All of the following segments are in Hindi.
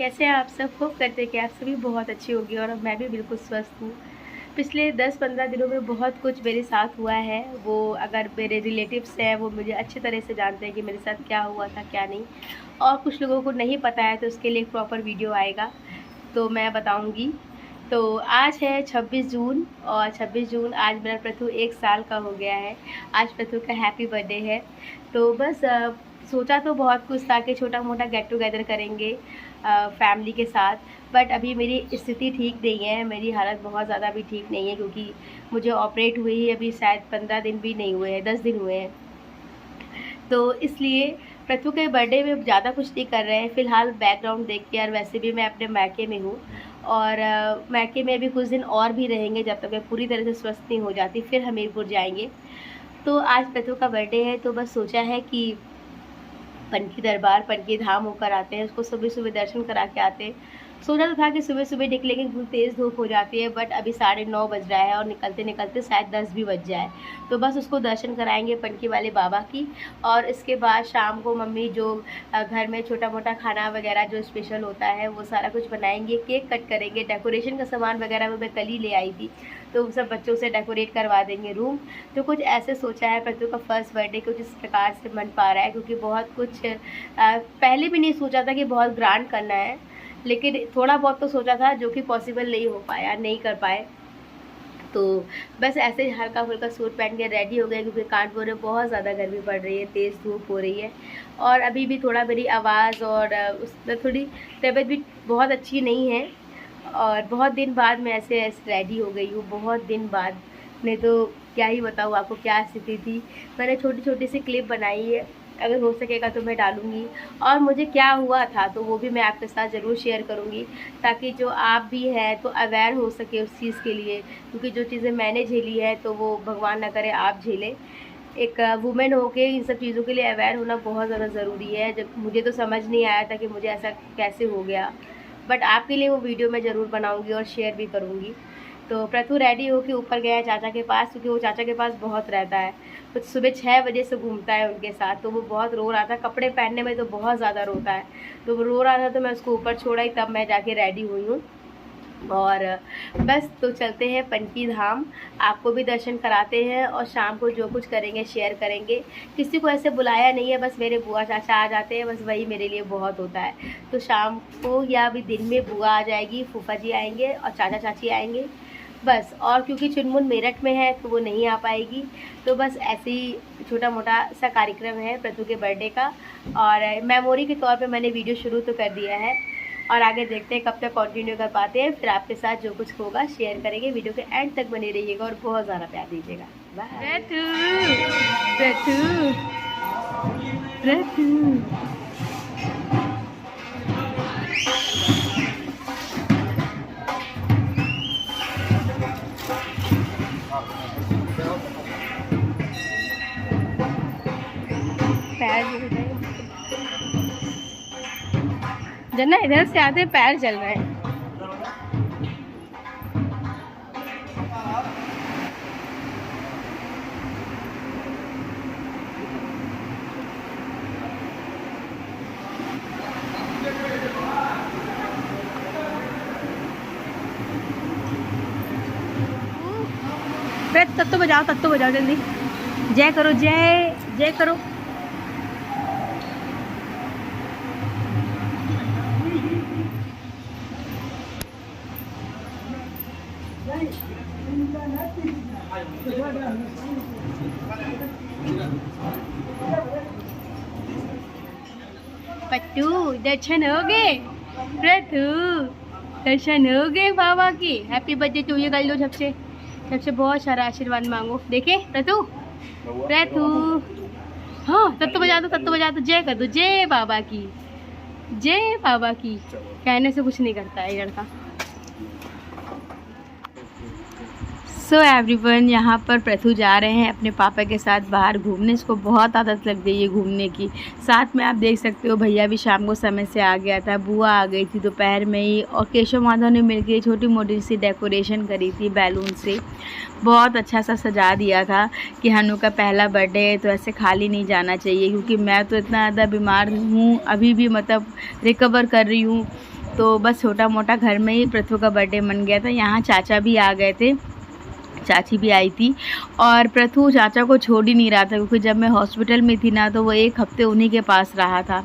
कैसे हैं आप सब? होप करते हैं कि आप सभी बहुत अच्छे होंगे और मैं भी बिल्कुल स्वस्थ हूँ। पिछले 10-15 दिनों में बहुत कुछ मेरे साथ हुआ है। वो अगर मेरे रिलेटिव्स हैं वो मुझे अच्छी तरह से जानते हैं कि मेरे साथ क्या हुआ था क्या नहीं, और कुछ लोगों को नहीं पता है तो उसके लिए एक प्रॉपर वीडियो आएगा तो मैं बताऊँगी। तो आज है 26 जून और 26 जून आज मेरा प्रथु 1 साल का हो गया है। आज प्रथु का हैप्पी बर्थडे है। तो बस सोचा तो बहुत कुछ था कि छोटा-मोटा गेट टुगेदर करेंगे फैमिली के साथ, बट अभी मेरी स्थिति ठीक नहीं है, मेरी हालत बहुत ज़्यादा अभी ठीक नहीं है क्योंकि मुझे ऑपरेट हुए ही अभी शायद 15 दिन भी नहीं हुए हैं, 10 दिन हुए हैं। तो इसलिए प्रथु के बर्थडे में ज़्यादा कुछ नहीं कर रहे हैं फ़िलहाल, बैकग्राउंड देख के। और वैसे भी मैं अपने मायके में हूँ और मायके में भी कुछ दिन और भी रहेंगे जब तक मैं पूरी तरह से स्वस्थ नहीं हो जाती, फिर हमीरपुर जाएंगे। तो आज प्रथु का बर्थडे है तो बस सोचा है कि पनकी दरबार, पनकी धाम होकर आते हैं, उसको सुबह-सुबह दर्शन करा के आते हैं। सोचा तो था कि सुबह-सुबह निकलेंगे क्योंकि तेज़ धूप हो जाती है, बट अभी 9:30 बज रहा है और निकलते-निकलते शायद 10 भी बज जाए। तो बस उसको दर्शन कराएँगे पनकी वाले बाबा की, और इसके बाद शाम को मम्मी जो घर में छोटा-मोटा खाना वगैरह जो स्पेशल होता है वो सारा कुछ बनाएँगे, केक कट करेंगे, डेकोरेशन का सामान वगैरह वो मैं कल ही ले आई थी, तो सब बच्चों से डेकोरेट करवा देंगे रूम। तो कुछ ऐसे सोचा है, प्रथु का फर्स्ट बर्थडे कुछ इस प्रकार से बन पा रहा है क्योंकि बहुत कुछ पहले भी नहीं सोचा था कि बहुत ग्रांड करना है, लेकिन थोड़ा बहुत तो सोचा था जो कि पॉसिबल नहीं हो पाया, नहीं कर पाए। तो बस ऐसे ही हल्का फुल्का सूट पहन के रेडी हो गए क्योंकि कानपुर में बहुत ज़्यादा गर्मी पड़ रही है, तेज़ धूप हो रही है, और अभी भी थोड़ा मेरी आवाज़ और उसमें थोड़ी तबीयत भी बहुत अच्छी नहीं है। और बहुत दिन बाद मैं ऐसे रेडी हो गई हूँ, बहुत दिन बाद, नहीं तो क्या ही बताऊँ आपको क्या स्थिति थी। मैंने छोटी छोटी सी क्लिप बनाई है, अगर हो सकेगा तो मैं डालूँगी, और मुझे क्या हुआ था तो वो भी मैं आपके साथ ज़रूर शेयर करूँगी, ताकि जो आप भी हैं तो अवेयर हो सके उस चीज़ के लिए, क्योंकि जो चीज़ें मैंने झेली है तो वो भगवान ना करे आप झेलें। एक वुमेन होके इन सब चीज़ों के लिए अवेयर होना बहुत ज़्यादा ज़रूरी है। जब मुझे तो समझ नहीं आया था कि मुझे ऐसा कैसे हो गया, बट आपके लिए वो वीडियो मैं ज़रूर बनाऊँगी और शेयर भी करूँगी। तो प्रथु रेडी होके ऊपर गया है चाचा के पास, क्योंकि वो चाचा के पास बहुत रहता है, कुछ सुबह 6 बजे से घूमता है उनके साथ। तो वो बहुत रो रहा था, कपड़े पहनने में तो बहुत ज़्यादा रोता है, तो वो रो रहा था तो मैं उसको ऊपर छोड़ा ही, तब मैं जाके रेडी हुई हूँ। और बस तो चलते हैं पनकी धाम, आपको भी दर्शन कराते हैं और शाम को जो कुछ करेंगे शेयर करेंगे। किसी को ऐसे बुलाया नहीं है, बस मेरे बुआ चाचा आ जाते हैं, बस वही मेरे लिए बहुत होता है। तो शाम को या अभी दिन में बुआ आ जाएगी, फूफा जी आएंगे और चाचा चाची आएंगे बस। और क्योंकि चुनमुन मेरठ में है तो वो नहीं आ पाएगी, तो बस ऐसे ही छोटा मोटा सा कार्यक्रम है प्रथु के बर्थडे का, और मेमोरी के तौर पे मैंने वीडियो शुरू तो कर दिया है, और आगे देखते हैं कब तक कंटिन्यू कर पाते हैं। फिर आपके साथ जो कुछ होगा शेयर करेंगे, वीडियो के एंड तक बने रहिएगा और बहुत ज़्यादा प्यार दीजिएगा। बाय। प्रथु जना इधर से आते पैर चल रहे हैं। तत्तो बजाओ जल्दी, जय करो, जय जय करो। पट्टू दर्शन हो गए, प्रथु दर्शन हो गए बाबा की। हैप्पी बर्थडे टू यू कर लो, सबसे बहुत सारा आशीर्वाद मांगो। देखे प्रथु हाँ, तत्तो बजा दो, जय कर दो, जय बाबा की, जय बाबा की। कहने से कुछ नहीं करता है ये लड़का। सो एवरीवन, यहाँ पर प्रथु जा रहे हैं अपने पापा के साथ बाहर घूमने। इसको बहुत आदत लग गई है घूमने की। साथ में आप देख सकते हो भैया भी शाम को समय से आ गया था, बुआ आ गई थी दोपहर में ही, और केशव माधव ने मिलकर छोटी मोटी सी डेकोरेशन करी थी बैलून से। बहुत अच्छा सा सजा दिया था कि हनु का पहला बर्थडे है तो ऐसे खाली नहीं जाना चाहिए, क्योंकि मैं तो इतना ज़्यादा बीमार हूँ, अभी भी मतलब रिकवर कर रही हूँ। तो बस छोटा मोटा घर में ही पृथ्वी का बर्थडे मन गया था। यहाँ चाचा भी आ गए थे, चाची भी आई थी, और पृथ्वी चाचा को छोड़ ही नहीं रहा था, क्योंकि जब मैं हॉस्पिटल में थी ना तो वो 1 हफ्ते उन्हीं के पास रहा था।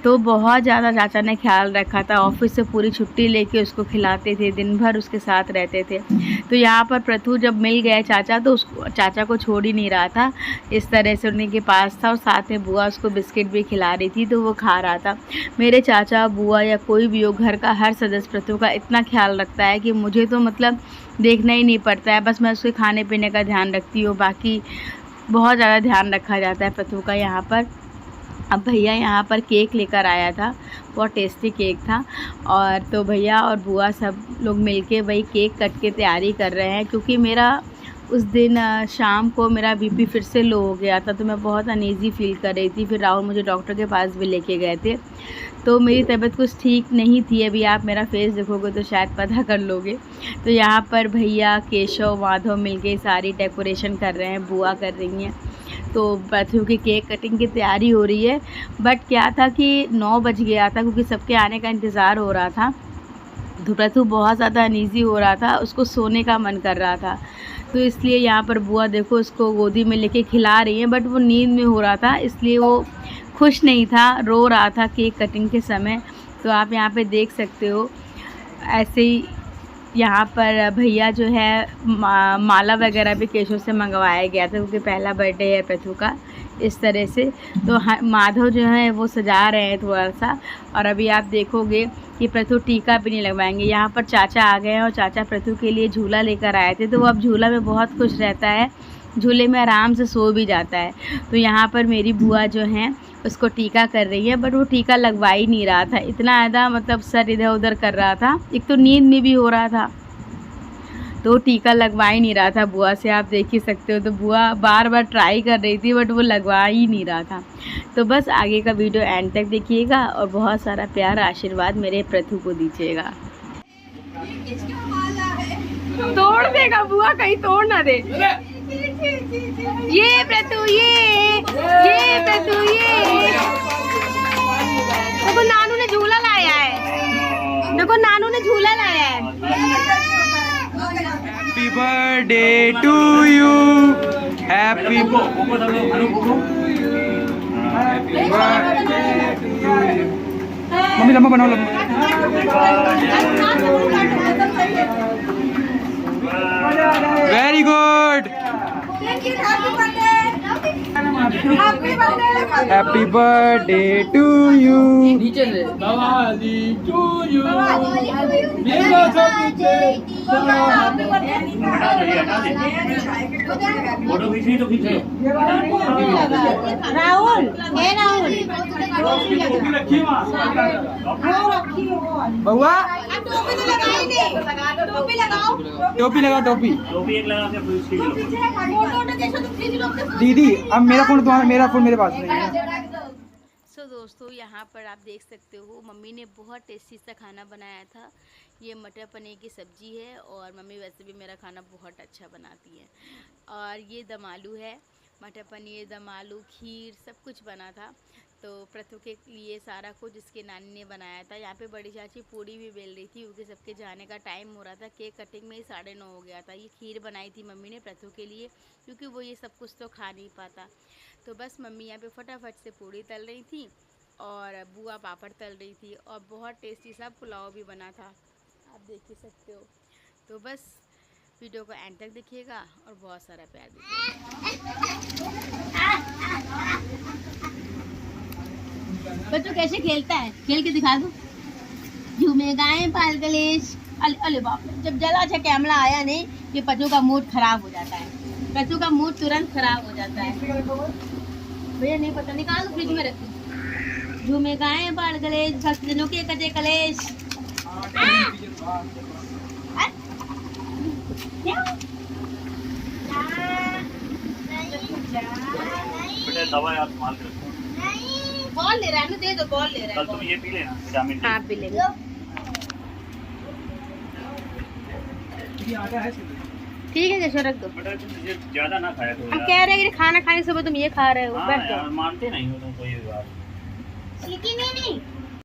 तो बहुत ज़्यादा चाचा ने ख्याल रखा था, ऑफिस से पूरी छुट्टी लेके उसको खिलाते थे, दिन भर उसके साथ रहते थे। तो यहाँ पर पृथ्वी जब मिल गया चाचा तो उसको चाचा को छोड़ ही नहीं रहा था, इस तरह से उन्हीं के पास था, और साथ में बुआ उसको बिस्किट भी खिला रही थी तो वो खा रहा था। मेरे चाचा बुआ या कोई भी हो, घर का हर सदस्य पृथ्वी का इतना ख्याल रखता है कि मुझे तो मतलब देखना ही नहीं पड़ता है, बस मैं उसके खाने पीने का ध्यान रखती हूँ, बाकी बहुत ज़्यादा ध्यान रखा जाता है पृथ्वी का यहाँ पर। अब भैया यहाँ पर केक लेकर आया था, बहुत टेस्टी केक था, और तो भैया और बुआ सब लोग मिलके वही केक कट के तैयारी कर रहे हैं, क्योंकि मेरा उस दिन शाम को मेरा बीपी फिर से लो हो गया था, तो मैं बहुत अनईज़ी फील कर रही थी। फिर राहुल मुझे डॉक्टर के पास भी लेके गए थे, तो मेरी तबीयत कुछ ठीक नहीं थी। अभी आप मेरा फेस देखोगे तो शायद पता कर लोगे। तो यहाँ पर भैया केशव माधव मिलके सारी डेकोरेशन कर रहे हैं, बुआ कर रही हैं, तो पृथ्वी की केक कटिंग की तैयारी हो रही है। बट क्या था कि 9 बज गया था, क्योंकि सबके आने का इंतज़ार हो रहा था, तो पृथ्वी बहुत ज़्यादा अनईज़ी हो रहा था, उसको सोने का मन कर रहा था। तो इसलिए यहाँ पर बुआ देखो उसको गोदी में लेके खिला रही हैं, बट वो नींद में हो रहा था, इसलिए वो खुश नहीं था, रो रहा था केक कटिंग के समय। तो आप यहाँ पे देख सकते हो। ऐसे ही यहाँ पर भैया जो है माला वगैरह भी केशव से मंगवाया गया था, क्योंकि पहला बर्थडे है पृथ्वी का, इस तरह से। तो माधव जो है वो सजा रहे हैं थोड़ा सा, और अभी आप देखोगे कि पृथ्वी टीका भी नहीं लगवाएंगे। यहाँ पर चाचा आ गए हैं, और चाचा पृथ्वी के लिए झूला लेकर आए थे, तो वो अब झूला में बहुत खुश रहता है, झूले में आराम से सो भी जाता है। तो यहाँ पर मेरी बुआ जो हैं उसको टीका कर रही है, बट वो टीका लगवा ही नहीं रहा था, इतना ज़्यादा मतलब सर इधर उधर कर रहा था, एक तो नींद में भी हो रहा था, तो टीका लगवा ही नहीं रहा था बुआ से, आप देख ही सकते हो। तो बुआ बार बार ट्राई कर रही थी, बट वो लगवा ही नहीं रहा था। तो बस आगे का वीडियो एंड तक देखिएगा, और बहुत सारा प्यार आशीर्वाद मेरे पृथ्वी को दीजिएगा। तोड़ देगा बुआ, कहीं तोड़ ना दे। ये पृथ्वी, ये पृथ्वी, ये देखो नानू ने झूला लाया है, देखो नानू ने झूला लाया है। Happy birthday to you, happy mummy लम्बा बनाओ, लम्बा। Very good, happy birthday to you. नीचे से टू यू, फोटो खींचनी तो खींचो। राहुल, हे राहुल, बउआ टोपी लगाओ, टोपी लगाओ, टोपी एक लगा के दीदी। अब मेरा फोन तुम्हारा, मेरा फोन मेरे पास नहीं है। सो दोस्तों यहाँ पर आप देख सकते हो मम्मी ने बहुत टेस्टी सा खाना बनाया था। ये मटर पनीर की सब्जी है, और मम्मी वैसे भी मेरा खाना बहुत अच्छा बनाती है। और ये दम आलू है, मटर पनीर, दम आलू, खीर सब कुछ बना था। तो पृथ्वी के लिए सारा कुछ इसके नानी ने बनाया था। यहाँ पे बड़ी चाची पूड़ी भी बेल रही थी, क्योंकि सबके जाने का टाइम हो रहा था। केक कटिंग में ही 9:30 हो गया था। ये खीर बनाई थी मम्मी ने पृथ्वी के लिए, क्योंकि वो ये सब कुछ तो खा नहीं पाता। तो बस मम्मी यहाँ पे फटाफट से पूड़ी तल रही थी, और बुआ पापड़ तल रही थी, और बहुत टेस्टी सा पुलाव भी बना था, आप देख ही सकते हो। तो बस वीडियो को एंड तक देखिएगा, और बहुत सारा प्यार दीजिएगा। बच्चों कैसे खेलता है, खेल के दिखा दो। झूमेगा पाल गलेश, अले बाप रे, जब जला अच्छा कैमरा आया नहीं कि पचू का मूड खराब हो जाता है, पचू का मूड तुरंत खराब हो जाता है। भैया नहीं पता, निकाल दो, फ्रिज में रखो। झूमेगा पाल गलेश, भक्तजनों के कजे कलेश। दवा यार संभाल के रखो। बॉल ले रहा है ना, दे दो, बॉल ले रहा है। कल तुम ये पी लेना विटामिन डी। हाँ पी लेंगे। ठीक है कैसे रख दो। ज्यादा ना खाया तो हम कह रहे हैं कि खाना खाने से तुम ये खा रहे हो। हाँ यार, मानते नहीं हो तुम कोई बात। नहीं